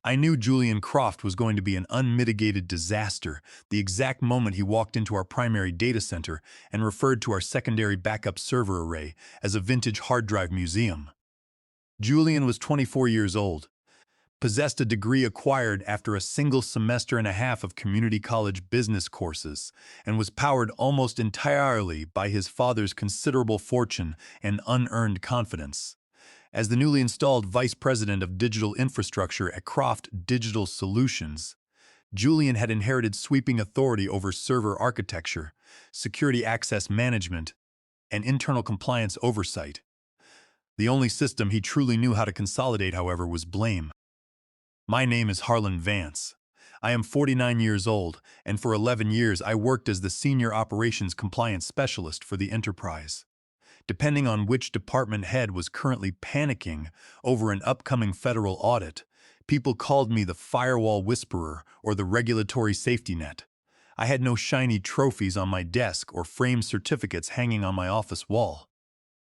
I knew Julian Croft was going to be an unmitigated disaster the exact moment he walked into our primary data center and referred to our secondary backup server array as a vintage hard drive museum. Julian was 24 years old, possessed a degree acquired after a single semester and a half of community college business courses, and was powered almost entirely by his father's considerable fortune and unearned confidence. As the newly installed Vice President of Digital Infrastructure at Croft Digital Solutions, Julian had inherited sweeping authority over server architecture, security access management, and internal compliance oversight. The only system he truly knew how to consolidate, however, was Blame. My name is Harlan Vance. I am 49 years old, and for 11 years I worked as the Senior Operations Compliance Specialist for the enterprise. Depending on which department head was currently panicking over an upcoming federal audit, people called me the firewall whisperer or the regulatory safety net. I had no shiny trophies on my desk or framed certificates hanging on my office wall.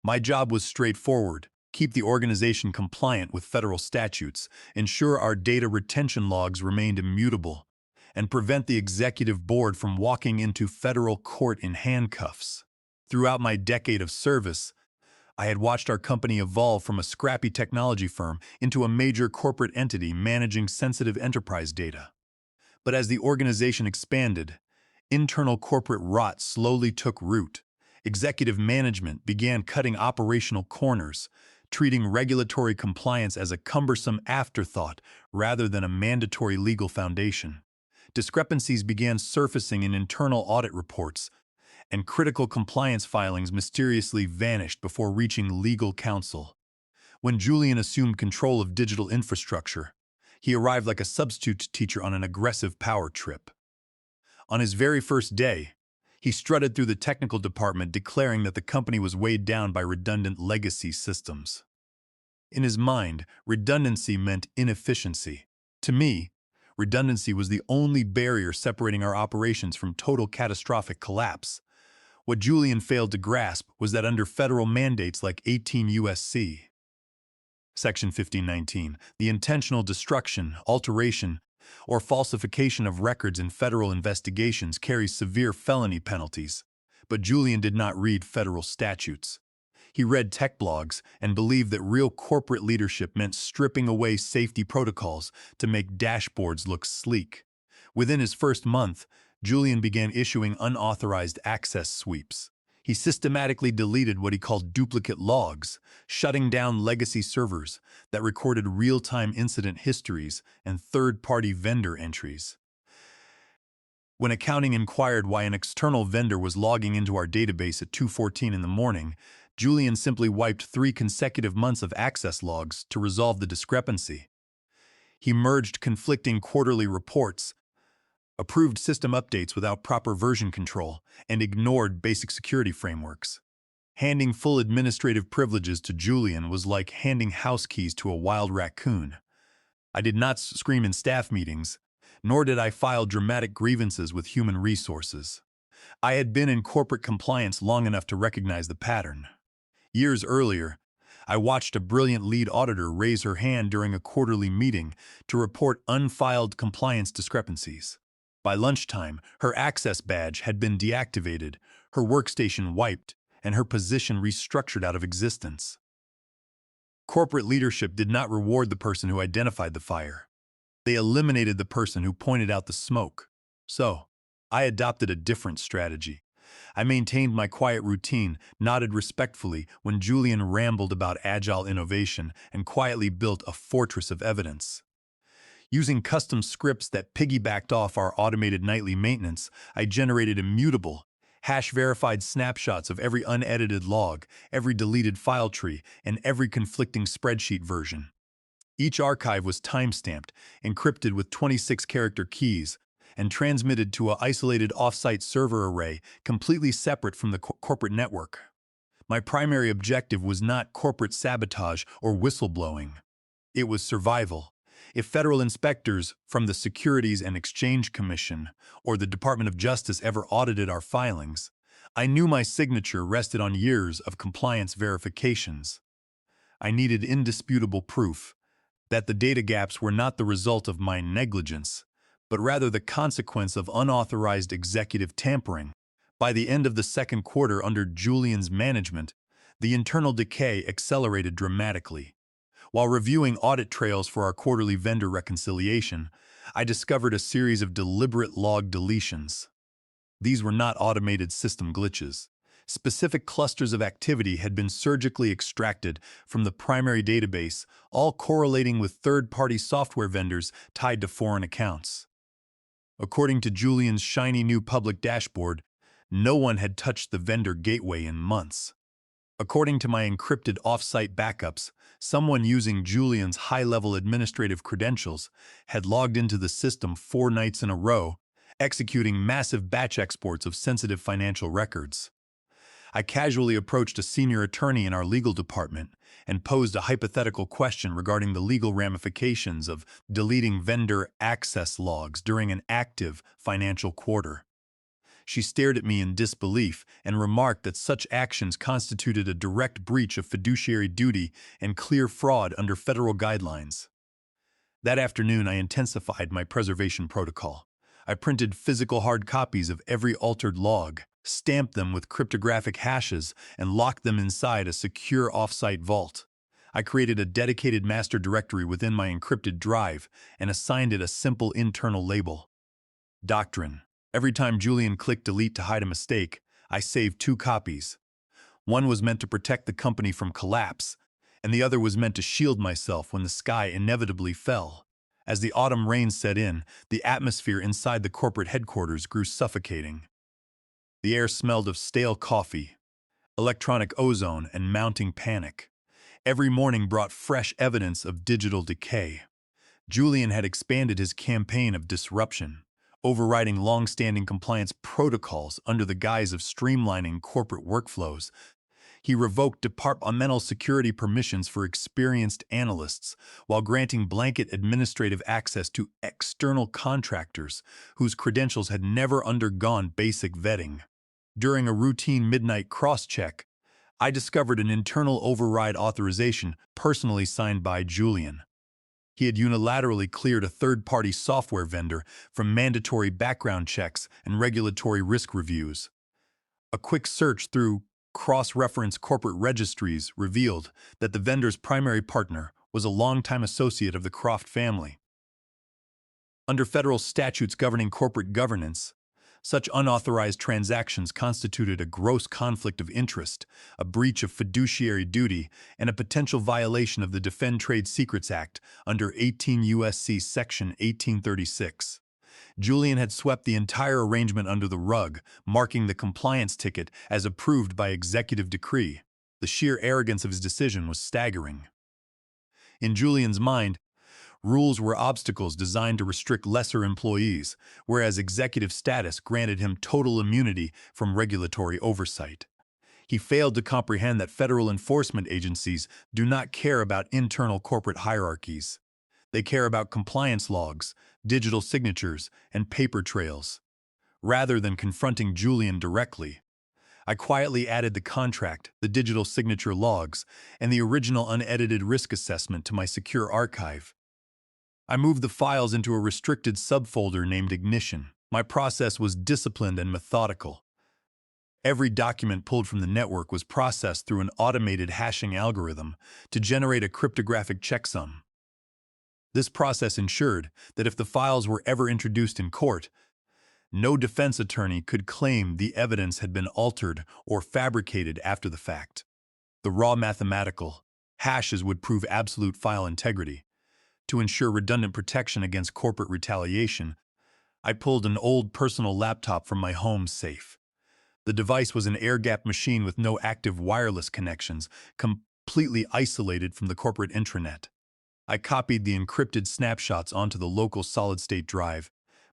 My job was straightforward: keep the organization compliant with federal statutes, ensure our data retention logs remained immutable, and prevent the executive board from walking into federal court in handcuffs. Throughout my decade of service, I had watched our company evolve from a scrappy technology firm into a major corporate entity managing sensitive enterprise data. But as the organization expanded, internal corporate rot slowly took root. Executive management began cutting operational corners, treating regulatory compliance as a cumbersome afterthought rather than a mandatory legal foundation. Discrepancies began surfacing in internal audit reports, and critical compliance filings mysteriously vanished before reaching legal counsel. When Julian assumed control of digital infrastructure, he arrived like a substitute teacher on an aggressive power trip. On his very first day, he strutted through the technical department declaring that the company was weighed down by redundant legacy systems. In his mind, redundancy meant inefficiency. To me, redundancy was the only barrier separating our operations from total catastrophic collapse. What Julian failed to grasp was that under federal mandates like 18 U.S.C. Section 1519, the intentional destruction, alteration, or falsification of records in federal investigations carries severe felony penalties. But Julian did not read federal statutes. He read tech blogs and believed that real corporate leadership meant stripping away safety protocols to make dashboards look sleek. Within his first month, Julian began issuing unauthorized access sweeps. He systematically deleted what he called duplicate logs, shutting down legacy servers that recorded real-time incident histories and third-party vendor entries. When accounting inquired why an external vendor was logging into our database at 2:14 in the morning, Julian simply wiped 3 consecutive months of access logs to resolve the discrepancy. He merged conflicting quarterly reports, approved system updates without proper version control, and ignored basic security frameworks. Handing full administrative privileges to Julian was like handing house keys to a wild raccoon. I did not scream in staff meetings, nor did I file dramatic grievances with human resources. I had been in corporate compliance long enough to recognize the pattern. Years earlier, I watched a brilliant lead auditor raise her hand during a quarterly meeting to report unfiled compliance discrepancies. By lunchtime, her access badge had been deactivated, her workstation wiped, and her position restructured out of existence. Corporate leadership did not reward the person who identified the fire. They eliminated the person who pointed out the smoke. So, I adopted a different strategy. I maintained my quiet routine, nodded respectfully when Julian rambled about agile innovation, and quietly built a fortress of evidence. Using custom scripts that piggybacked off our automated nightly maintenance, I generated immutable, hash-verified snapshots of every unedited log, every deleted file tree, and every conflicting spreadsheet version. Each archive was time-stamped, encrypted with 26-character keys, and transmitted to an isolated off-site server array completely separate from the corporate network. My primary objective was not corporate sabotage or whistleblowing. It was survival. If federal inspectors from the Securities and Exchange Commission or the Department of Justice ever audited our filings, I knew my signature rested on years of compliance verifications. I needed indisputable proof, that the data gaps were not the result of my negligence, but rather the consequence of unauthorized executive tampering. By the end of the second quarter under Julian's management, the internal decay accelerated dramatically. While reviewing audit trails for our quarterly vendor reconciliation, I discovered a series of deliberate log deletions. These were not automated system glitches. Specific clusters of activity had been surgically extracted from the primary database, all correlating with third-party software vendors tied to foreign accounts. According to Julian's shiny new public dashboard, no one had touched the vendor gateway in months. According to my encrypted off-site backups, someone using Julian's high-level administrative credentials had logged into the system 4 nights in a row, executing massive batch exports of sensitive financial records. I casually approached a senior attorney in our legal department and posed a hypothetical question regarding the legal ramifications of deleting vendor access logs during an active financial quarter. She stared at me in disbelief and remarked that such actions constituted a direct breach of fiduciary duty and clear fraud under federal guidelines. That afternoon, I intensified my preservation protocol. I printed physical hard copies of every altered log, stamped them with cryptographic hashes, and locked them inside a secure off-site vault. I created a dedicated master directory within my encrypted drive and assigned it a simple internal label: Doctrine. Every time Julian clicked delete to hide a mistake, I saved 2 copies. One was meant to protect the company from collapse, and the other was meant to shield myself when the sky inevitably fell. As the autumn rain set in, the atmosphere inside the corporate headquarters grew suffocating. The air smelled of stale coffee, electronic ozone, and mounting panic. Every morning brought fresh evidence of digital decay. Julian had expanded his campaign of disruption, overriding long-standing compliance protocols under the guise of streamlining corporate workflows. He revoked departmental security permissions for experienced analysts while granting blanket administrative access to external contractors whose credentials had never undergone basic vetting. During a routine midnight cross-check, I discovered an internal override authorization personally signed by Julian. He had unilaterally cleared a third-party software vendor from mandatory background checks and regulatory risk reviews. A quick search through cross-reference corporate registries revealed that the vendor's primary partner was a longtime associate of the Croft family. Under federal statutes governing corporate governance, such unauthorized transactions constituted a gross conflict of interest, a breach of fiduciary duty, and a potential violation of the Defend Trade Secrets Act under 18 U.S.C. Section 1836. Julian had swept the entire arrangement under the rug, marking the compliance ticket as approved by executive decree. The sheer arrogance of his decision was staggering. In Julian's mind, rules were obstacles designed to restrict lesser employees, whereas executive status granted him total immunity from regulatory oversight. He failed to comprehend that federal enforcement agencies do not care about internal corporate hierarchies. They care about compliance logs, digital signatures, and paper trails. Rather than confronting Julian directly, I quietly added the contract, the digital signature logs, and the original unedited risk assessment to my secure archive. I moved the files into a restricted subfolder named Ignition. My process was disciplined and methodical. Every document pulled from the network was processed through an automated hashing algorithm to generate a cryptographic checksum. This process ensured that if the files were ever introduced in court, no defense attorney could claim the evidence had been altered or fabricated after the fact. The raw mathematical hashes would prove absolute file integrity. To ensure redundant protection against corporate retaliation, I pulled an old personal laptop from my home safe. The device was an air-gapped machine with no active wireless connections, completely isolated from the corporate intranet. I copied the encrypted snapshots onto the local solid-state drive,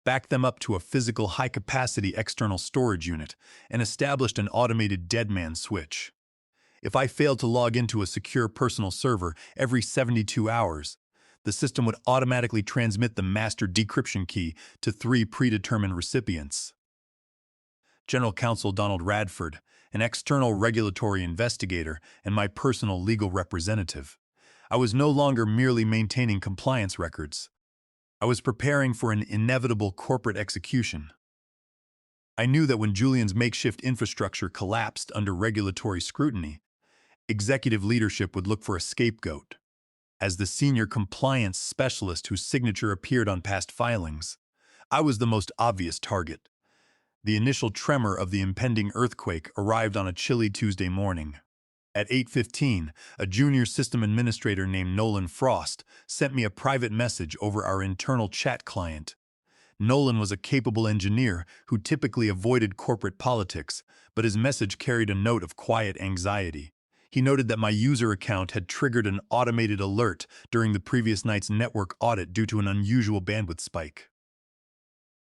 backed them up to a physical high-capacity external storage unit, and established an automated deadman switch. If I failed to log into a secure personal server every 72 hours, the system would automatically transmit the master decryption key to 3 predetermined recipients. General Counsel Donald Radford, an external regulatory investigator, and my personal legal representative. I was no longer merely maintaining compliance records. I was preparing for an inevitable corporate execution. I knew that when Julian's makeshift infrastructure collapsed under regulatory scrutiny, executive leadership would look for a scapegoat. As the senior compliance specialist whose signature appeared on past filings, I was the most obvious target. The initial tremor of the impending earthquake arrived on a chilly Tuesday morning. At 8:15, a junior system administrator named Nolan Frost sent me a private message over our internal chat client. Nolan was a capable engineer who typically avoided corporate politics, but his message carried a note of quiet anxiety. He noted that my user account had triggered an automated alert during the previous night's network audit due to an unusual bandwidth spike.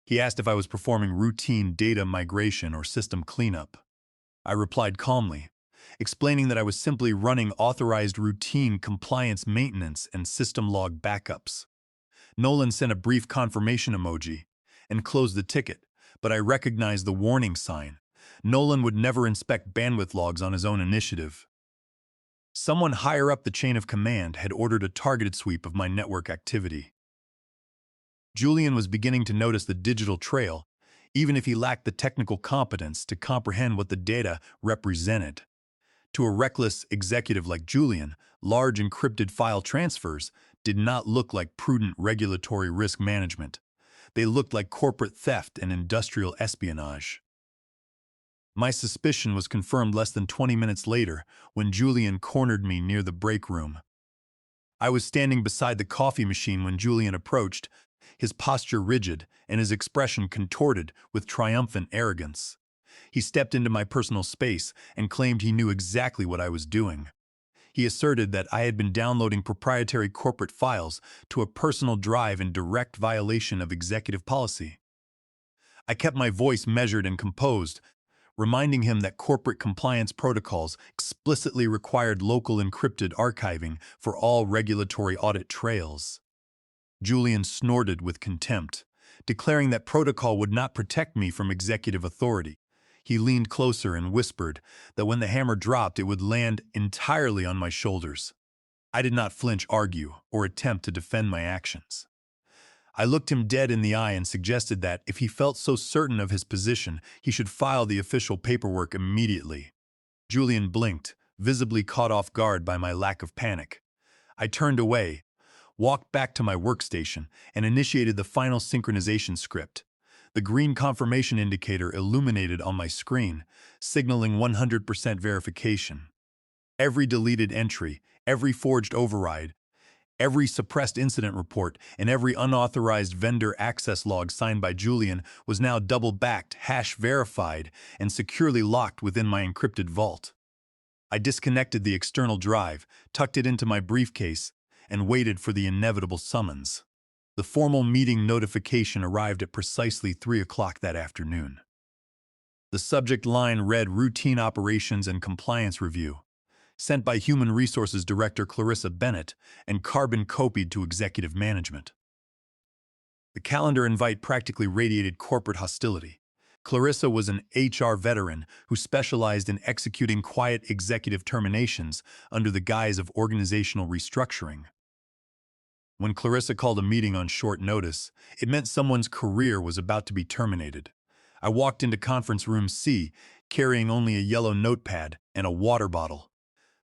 He asked if I was performing routine data migration or system cleanup. I replied calmly, explaining that I was simply running authorized routine compliance maintenance and system log backups. Nolan sent a brief confirmation emoji and closed the ticket, but I recognized the warning sign. Nolan would never inspect bandwidth logs on his own initiative. Someone higher up the chain of command had ordered a targeted sweep of my network activity. Julian was beginning to notice the digital trail, even if he lacked the technical competence to comprehend what the data represented. To a reckless executive like Julian, large encrypted file transfers did not look like prudent regulatory risk management. They looked like corporate theft and industrial espionage. My suspicion was confirmed less than 20 minutes later when Julian cornered me near the break room. I was standing beside the coffee machine when Julian approached, his posture rigid and his expression contorted with triumphant arrogance. He stepped into my personal space and claimed he knew exactly what I was doing. He asserted that I had been downloading proprietary corporate files to a personal drive in direct violation of executive policy. I kept my voice measured and composed, reminding him that corporate compliance protocols explicitly required local encrypted archiving for all regulatory audit trails. Julian snorted with contempt, declaring that protocol would not protect me from executive authority. He leaned closer and whispered that when the hammer dropped, it would land entirely on my shoulders. I did not flinch, argue, or attempt to defend my actions. I looked him dead in the eye and suggested that, if he felt so certain of his position, he should file the official paperwork immediately. Julian blinked, visibly caught off guard by my lack of panic. I turned away, walked back to my workstation, and initiated the final synchronization script. The green confirmation indicator illuminated on my screen, signaling 100% verification. Every deleted entry, every forged override, every suppressed incident report, and every unauthorized vendor access log signed by Julian was now double-backed, hash-verified, and securely locked within my encrypted vault. I disconnected the external drive, tucked it into my briefcase, and waited for the inevitable summons. The formal meeting notification arrived at precisely 3 o'clock that afternoon. The subject line read Routine Operations and Compliance Review, sent by Human Resources Director Clarissa Bennett and carbon-copied to executive management. The calendar invite practically radiated corporate hostility. Clarissa was an HR veteran who specialized in executing quiet executive terminations under the guise of organizational restructuring. When Clarissa called a meeting on short notice, it meant someone's career was about to be terminated. I walked into conference room C, carrying only a yellow notepad and a water bottle.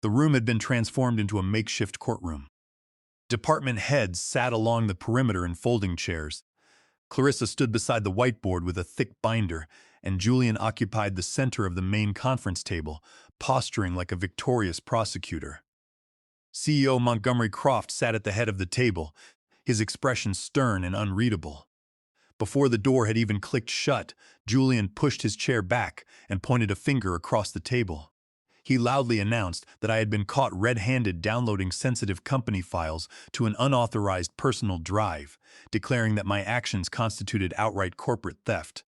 The room had been transformed into a makeshift courtroom. Department heads sat along the perimeter in folding chairs. Clarissa stood beside the whiteboard with a thick binder, and Julian occupied the center of the main conference table, posturing like a victorious prosecutor. CEO Montgomery Croft sat at the head of the table, his expression stern and unreadable. Before the door had even clicked shut, Julian pushed his chair back and pointed a finger across the table. He loudly announced that I had been caught red-handed downloading sensitive company files to an unauthorized personal drive, declaring that my actions constituted outright corporate theft.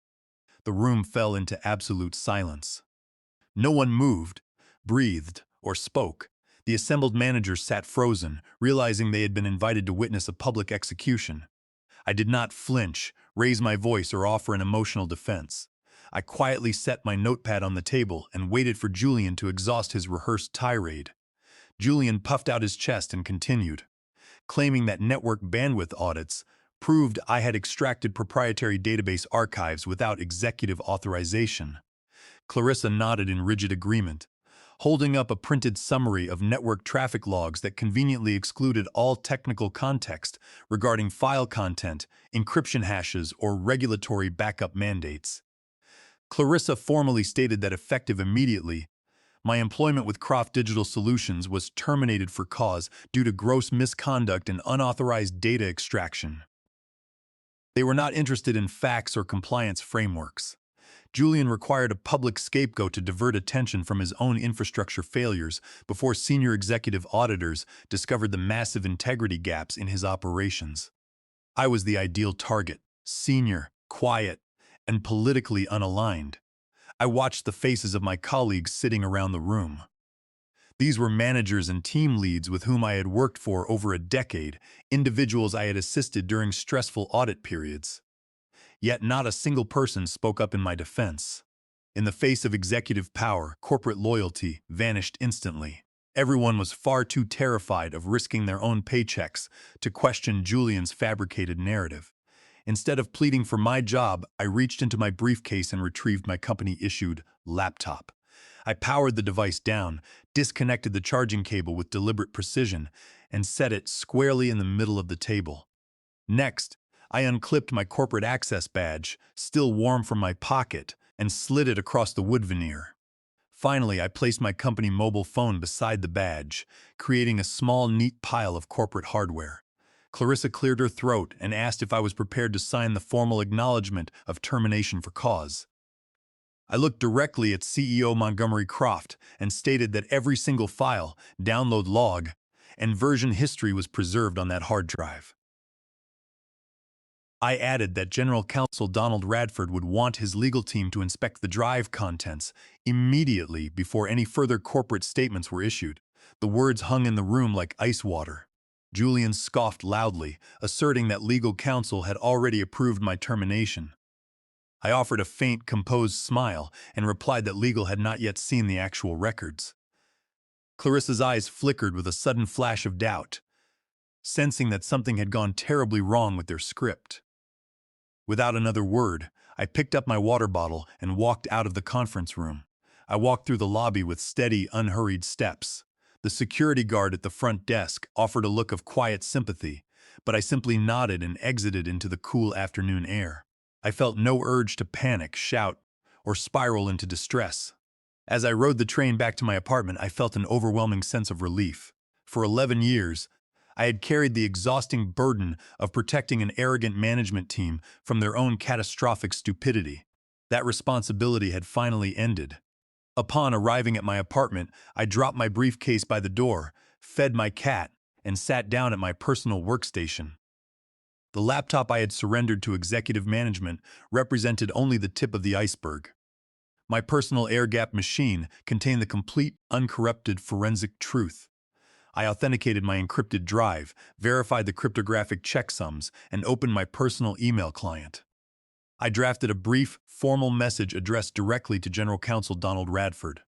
The room fell into absolute silence. No one moved, breathed, or spoke. The assembled managers sat frozen, realizing they had been invited to witness a public execution. I did not flinch, raise my voice, or offer an emotional defense. I quietly set my notepad on the table and waited for Julian to exhaust his rehearsed tirade. Julian puffed out his chest and continued, claiming that network bandwidth audits proved I had extracted proprietary database archives without executive authorization. Clarissa nodded in rigid agreement, holding up a printed summary of network traffic logs that conveniently excluded all technical context regarding file content, encryption hashes, or regulatory backup mandates. Clarissa formally stated that effective immediately, my employment with Croft Digital Solutions was terminated for cause due to gross misconduct and unauthorized data extraction. They were not interested in facts or compliance frameworks. Julian required a public scapegoat to divert attention from his own infrastructure failures before senior executive auditors discovered the massive integrity gaps in his operations. I was the ideal target, senior, quiet, and politically unaligned. I watched the faces of my colleagues sitting around the room. These were managers and team leads with whom I had worked for over a decade, individuals I had assisted during stressful audit periods. Yet not a single person spoke up in my defense. In the face of executive power, corporate loyalty vanished instantly. Everyone was far too terrified of risking their own paychecks to question Julian's fabricated narrative. Instead of pleading for my job, I reached into my briefcase and retrieved my company-issued laptop. I powered the device down, disconnected the charging cable with deliberate precision, and set it squarely in the middle of the table. Next, I unclipped my corporate access badge, still warm from my pocket, and slid it across the wood veneer. Finally, I placed my company mobile phone beside the badge, creating a small, neat pile of corporate hardware. Clarissa cleared her throat and asked if I was prepared to sign the formal acknowledgement of termination for cause. I looked directly at CEO Montgomery Croft and stated that every single file, download log, and version history was preserved on that hard drive. I added that General Counsel Donald Radford would want his legal team to inspect the drive contents immediately before any further corporate statements were issued. The words hung in the room like ice water. Julian scoffed loudly, asserting that legal counsel had already approved my termination. I offered a faint, composed smile and replied that legal had not yet seen the actual records. Clarissa's eyes flickered with a sudden flash of doubt, sensing that something had gone terribly wrong with their script. Without another word, I picked up my water bottle and walked out of the conference room. I walked through the lobby with steady, unhurried steps. The security guard at the front desk offered a look of quiet sympathy, but I simply nodded and exited into the cool afternoon air. I felt no urge to panic, shout, or spiral into distress. As I rode the train back to my apartment, I felt an overwhelming sense of relief. For 11 years, I had carried the exhausting burden of protecting an arrogant management team from their own catastrophic stupidity. That responsibility had finally ended. Upon arriving at my apartment, I dropped my briefcase by the door, fed my cat, and sat down at my personal workstation. The laptop I had surrendered to executive management represented only the tip of the iceberg. My personal air-gapped machine contained the complete, uncorrupted forensic truth. I authenticated my encrypted drive, verified the cryptographic checksums, and opened my personal email client. I drafted a brief, formal message addressed directly to General Counsel Donald Radford.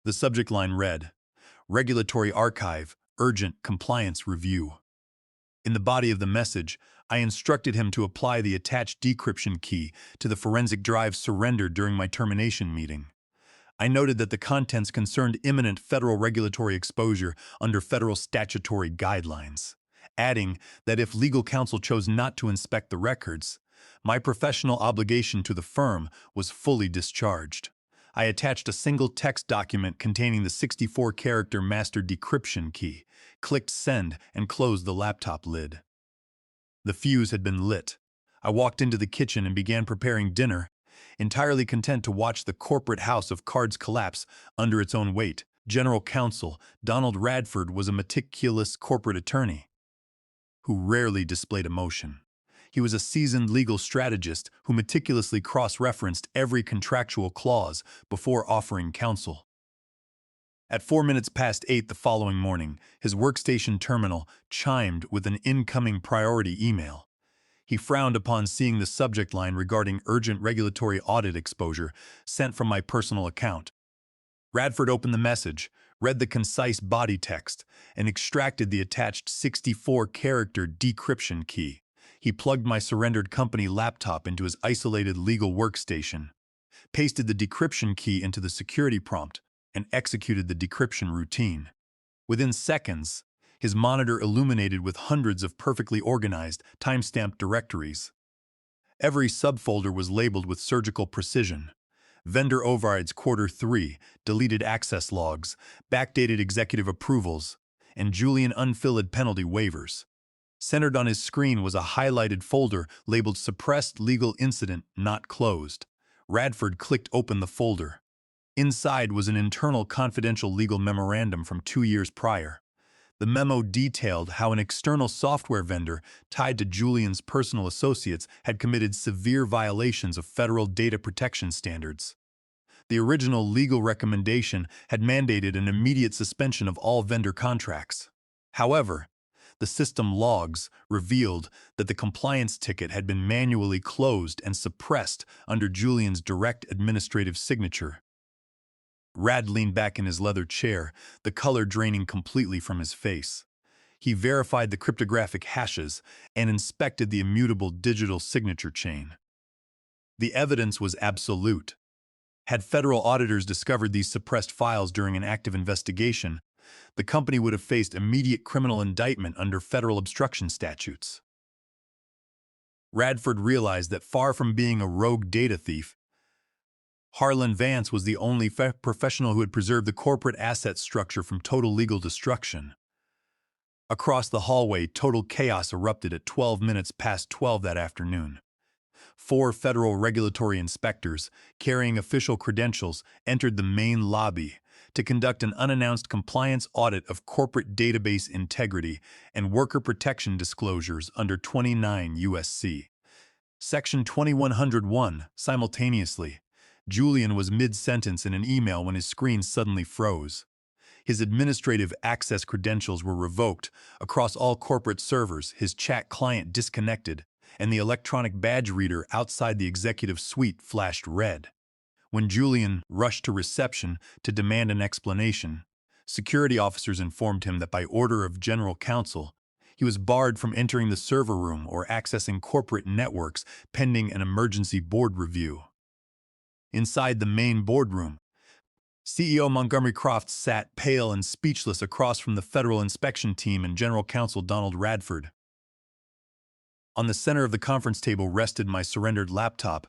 The subject line read, "Regulatory Archive, Urgent Compliance Review." In the body of the message, I instructed him to apply the attached decryption key to the forensic drive surrendered during my termination meeting. I noted that the contents concerned imminent federal regulatory exposure under federal statutory guidelines, adding that if legal counsel chose not to inspect the records, my professional obligation to the firm was fully discharged. I attached a single text document containing the 64-character master decryption key, clicked send, and closed the laptop lid. The fuse had been lit. I walked into the kitchen and began preparing dinner, entirely content to watch the corporate house of cards collapse under its own weight. General Counsel Donald Radford was a meticulous corporate attorney who rarely displayed emotion. He was a seasoned legal strategist who meticulously cross-referenced every contractual clause before offering counsel. At 8:04 the following morning, his workstation terminal chimed with an incoming priority email. He frowned upon seeing the subject line regarding urgent regulatory audit exposure sent from my personal account. Radford opened the message, read the concise body text, and extracted the attached 64-character decryption key. He plugged my surrendered company laptop into his isolated legal workstation, pasted the decryption key into the security prompt, and executed the decryption routine. Within seconds, his monitor illuminated with hundreds of perfectly organized, timestamped directories. Every subfolder was labeled with surgical precision. Vendor overrides Quarter 3, deleted access logs, backdated executive approvals, and Julian unfilled penalty waivers. Centered on his screen was a highlighted folder labeled Suppressed Legal Incident Not Closed. Radford clicked open the folder. Inside was an internal confidential legal memorandum from 2 years prior. The memo detailed how an external software vendor tied to Julian's personal associates had committed severe violations of federal data protection standards. The original legal recommendation had mandated an immediate suspension of all vendor contracts. However, the system logs revealed that the compliance ticket had been manually closed and suppressed under Julian's direct administrative signature. Rad leaned back in his leather chair, the color draining completely from his face. He verified the cryptographic hashes and inspected the immutable digital signature chain. The evidence was absolute. Had federal auditors discovered these suppressed files during an active investigation, the company would have faced immediate criminal indictment under federal obstruction statutes. Radford realized that far from being a rogue data thief, Harlan Vance was the only professional who had preserved the corporate asset structure from total legal destruction. Across the hallway, total chaos erupted at 12 minutes past 12 that afternoon. 4 federal regulatory inspectors, carrying official credentials, entered the main lobby to conduct an unannounced compliance audit of corporate database integrity and worker protection disclosures under 29 U.S.C. Section 2101. Simultaneously, Julian was mid-sentence in an email when his screen suddenly froze. His administrative access credentials were revoked across all corporate servers, his chat client disconnected, and the electronic badge reader outside the executive suite flashed red. When Julian rushed to reception to demand an explanation, security officers informed him that by order of General Counsel, he was barred from entering the server room or accessing corporate networks pending an emergency board review. Inside the main boardroom, CEO Montgomery Croft sat pale and speechless across from the federal inspection team and General Counsel Donald Radford. On the center of the conference table rested my surrendered laptop,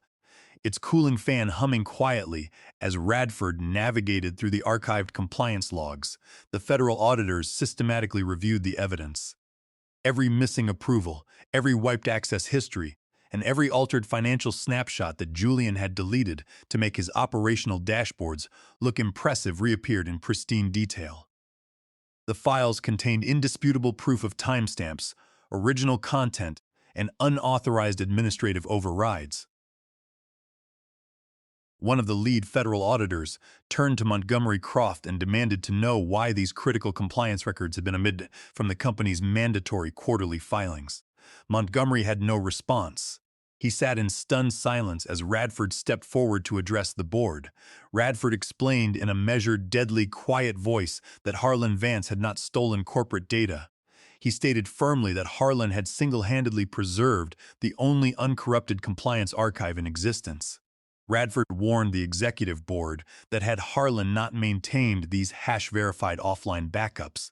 its cooling fan humming quietly as Radford navigated through the archived compliance logs. The federal auditors systematically reviewed the evidence. Every missing approval, every wiped access history, and every altered financial snapshot that Julian had deleted to make his operational dashboards look impressive reappeared in pristine detail. The files contained indisputable proof of timestamps, original content, and unauthorized administrative overrides. One of the lead federal auditors turned to Montgomery Croft and demanded to know why these critical compliance records had been omitted from the company's mandatory quarterly filings. Montgomery had no response. He sat in stunned silence as Radford stepped forward to address the board. Radford explained in a measured, deadly, quiet voice that Harlan Vance had not stolen corporate data. He stated firmly that Harlan had single-handedly preserved the only uncorrupted compliance archive in existence. Radford warned the executive board that had Harlan not maintained these hash-verified offline backups,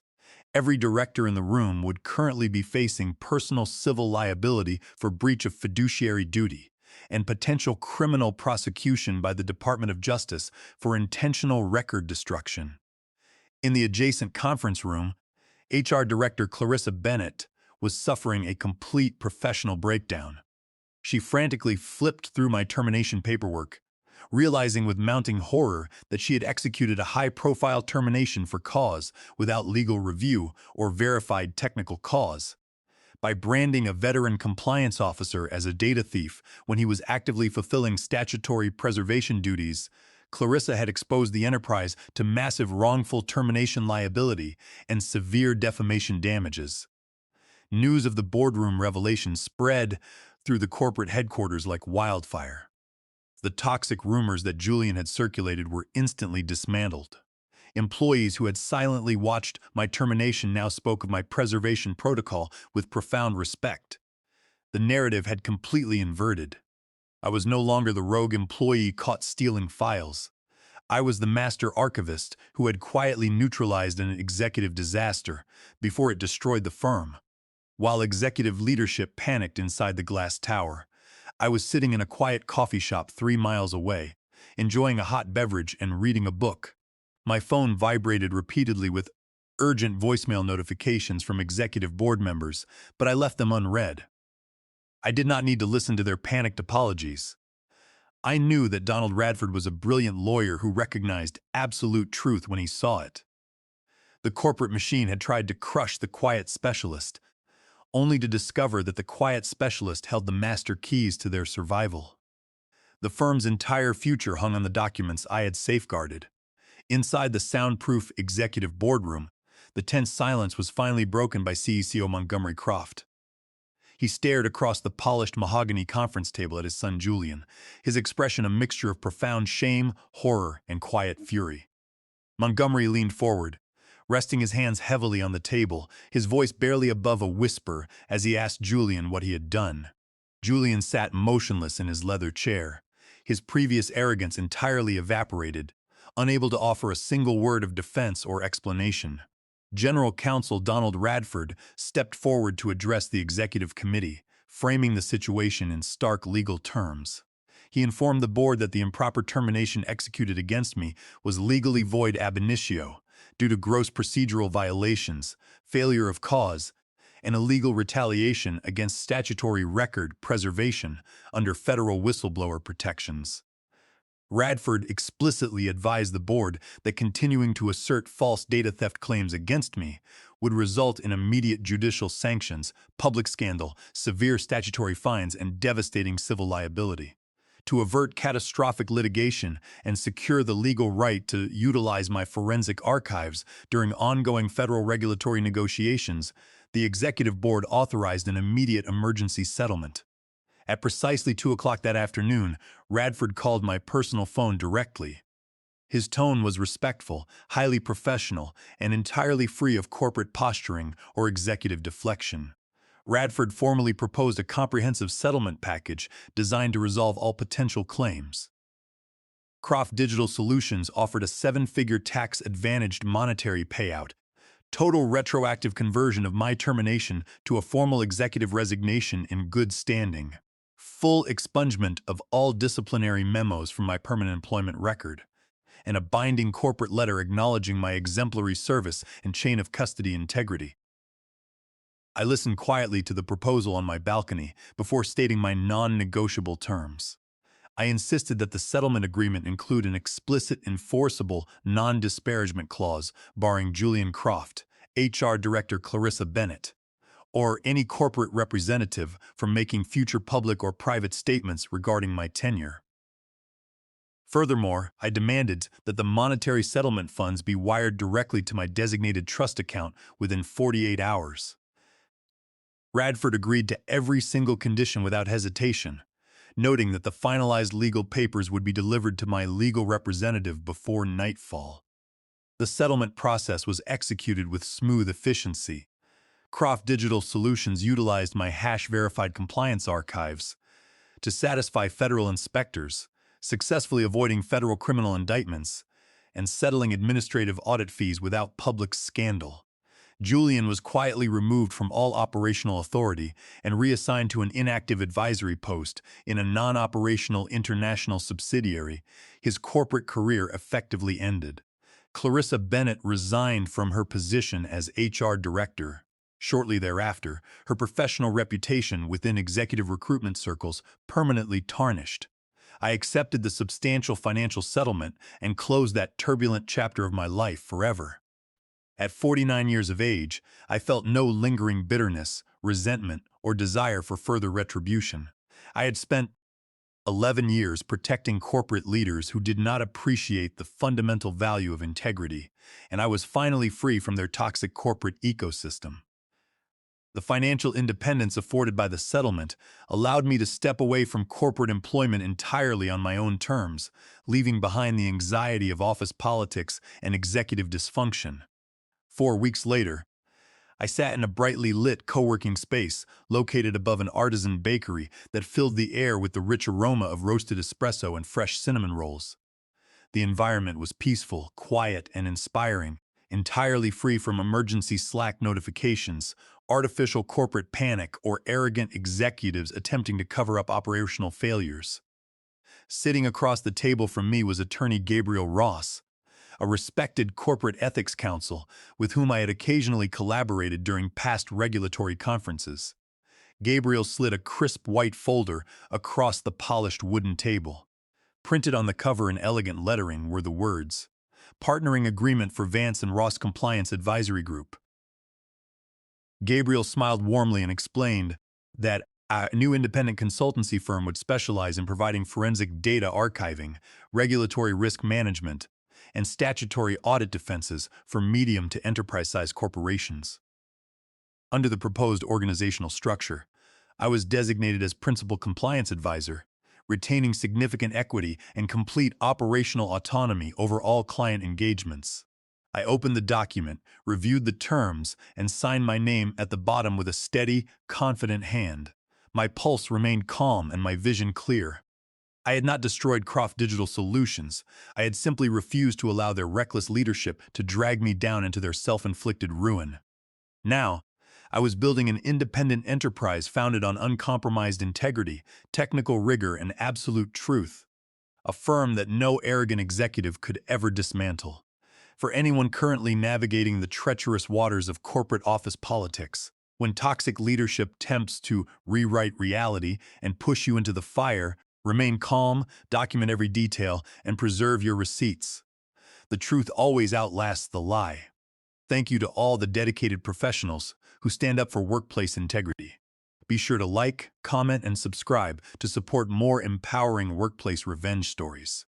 every director in the room would currently be facing personal civil liability for breach of fiduciary duty and potential criminal prosecution by the Department of Justice for intentional record destruction. In the adjacent conference room, HR Director Clarissa Bennett was suffering a complete professional breakdown. She frantically flipped through my termination paperwork, realizing with mounting horror that she had executed a high-profile termination for cause without legal review or verified technical cause. By branding a veteran compliance officer as a data thief when he was actively fulfilling statutory preservation duties, Clarissa had exposed the enterprise to massive wrongful termination liability and severe defamation damages. News of the boardroom revelation spread through the corporate headquarters like wildfire. The toxic rumors that Julian had circulated were instantly dismantled. Employees who had silently watched my termination now spoke of my preservation protocol with profound respect. The narrative had completely inverted. I was no longer the rogue employee caught stealing files. I was the master archivist who had quietly neutralized an executive disaster before it destroyed the firm. While executive leadership panicked inside the glass tower, I was sitting in a quiet coffee shop 3 miles away, enjoying a hot beverage and reading a book. My phone vibrated repeatedly with urgent voicemail notifications from executive board members, but I left them unread. I did not need to listen to their panicked apologies. I knew that Donald Radford was a brilliant lawyer who recognized absolute truth when he saw it. The corporate machine had tried to crush the quiet specialist, only to discover that the quiet specialist held the master keys to their survival. The firm's entire future hung on the documents I had safeguarded. Inside the soundproof executive boardroom, the tense silence was finally broken by CEO Montgomery Croft. He stared across the polished mahogany conference table at his son Julian, his expression a mixture of profound shame, horror, and quiet fury. Montgomery leaned forward, resting his hands heavily on the table, his voice barely above a whisper as he asked Julian what he had done. Julian sat motionless in his leather chair, his previous arrogance entirely evaporated, unable to offer a single word of defense or explanation. General Counsel Donald Radford stepped forward to address the executive committee, framing the situation in stark legal terms. He informed the board that the improper termination executed against me was legally void ab initio due to gross procedural violations, failure of cause, and illegal retaliation against statutory record preservation under federal whistleblower protections. Radford explicitly advised the board that continuing to assert false data theft claims against me would result in immediate judicial sanctions, public scandal, severe statutory fines, and devastating civil liability. To avert catastrophic litigation and secure the legal right to utilize my forensic archives during ongoing federal regulatory negotiations, the executive board authorized an immediate emergency settlement. At precisely 2 o'clock that afternoon, Radford called my personal phone directly. His tone was respectful, highly professional, and entirely free of corporate posturing or executive deflection. Radford formally proposed a comprehensive settlement package designed to resolve all potential claims. Croft Digital Solutions offered a 7-figure tax-advantaged monetary payout, total retroactive conversion of my termination to a formal executive resignation in good standing, full expungement of all disciplinary memos from my permanent employment record, and a binding corporate letter acknowledging my exemplary service and chain of custody integrity. I listened quietly to the proposal on my balcony before stating my non-negotiable terms. I insisted that the settlement agreement include an explicit, enforceable, non-disparagement clause barring Julian Croft, HR Director Clarissa Bennett, or any corporate representative from making future public or private statements regarding my tenure. Furthermore, I demanded that the monetary settlement funds be wired directly to my designated trust account within 48 hours. Radford agreed to every single condition without hesitation, noting that the finalized legal papers would be delivered to my legal representative before nightfall. The settlement process was executed with smooth efficiency. Croft Digital Solutions utilized my hash-verified compliance archives to satisfy federal inspectors, successfully avoiding federal criminal indictments and settling administrative audit fees without public scandal. Julian was quietly removed from all operational authority and reassigned to an inactive advisory post in a non-operational international subsidiary. His corporate career effectively ended. Clarissa Bennett resigned from her position as HR director. Shortly thereafter, her professional reputation within executive recruitment circles permanently tarnished. I accepted the substantial financial settlement and closed that turbulent chapter of my life forever. At 49 years of age, I felt no lingering bitterness, resentment, or desire for further retribution. I had spent 11 years protecting corporate leaders who did not appreciate the fundamental value of integrity, and I was finally free from their toxic corporate ecosystem. The financial independence afforded by the settlement allowed me to step away from corporate employment entirely on my own terms, leaving behind the anxiety of office politics and executive dysfunction. 4 weeks later, I sat in a brightly lit co-working space located above an artisan bakery that filled the air with the rich aroma of roasted espresso and fresh cinnamon rolls. The environment was peaceful, quiet, and inspiring, entirely free from emergency Slack notifications, artificial corporate panic, or arrogant executives attempting to cover up operational failures. Sitting across the table from me was attorney Gabriel Ross, a respected corporate ethics counsel with whom I had occasionally collaborated during past regulatory conferences. Gabriel slid a crisp white folder across the polished wooden table. Printed on the cover in elegant lettering were the words, "Partnering Agreement for Vance and Ross Compliance Advisory Group." Gabriel smiled warmly and explained that a new independent consultancy firm would specialize in providing forensic data archiving, regulatory risk management, and statutory audit defenses for medium to enterprise-sized corporations. Under the proposed organizational structure, I was designated as principal compliance advisor, retaining significant equity and complete operational autonomy over all client engagements. I opened the document, reviewed the terms, and signed my name at the bottom with a steady, confident hand. My pulse remained calm and my vision clear. I had not destroyed Croft Digital Solutions. I had simply refused to allow their reckless leadership to drag me down into their self-inflicted ruin. Now, I was building an independent enterprise founded on uncompromised integrity, technical rigor, and absolute truth. A firm that no arrogant executive could ever dismantle. For anyone currently navigating the treacherous waters of corporate office politics, when toxic leadership tempts to rewrite reality and push you into the fire, remain calm, document every detail, and preserve your receipts. The truth always outlasts the lie. Thank you to all the dedicated professionals who stand up for workplace integrity. Be sure to like, comment, and subscribe to support more empowering workplace revenge stories.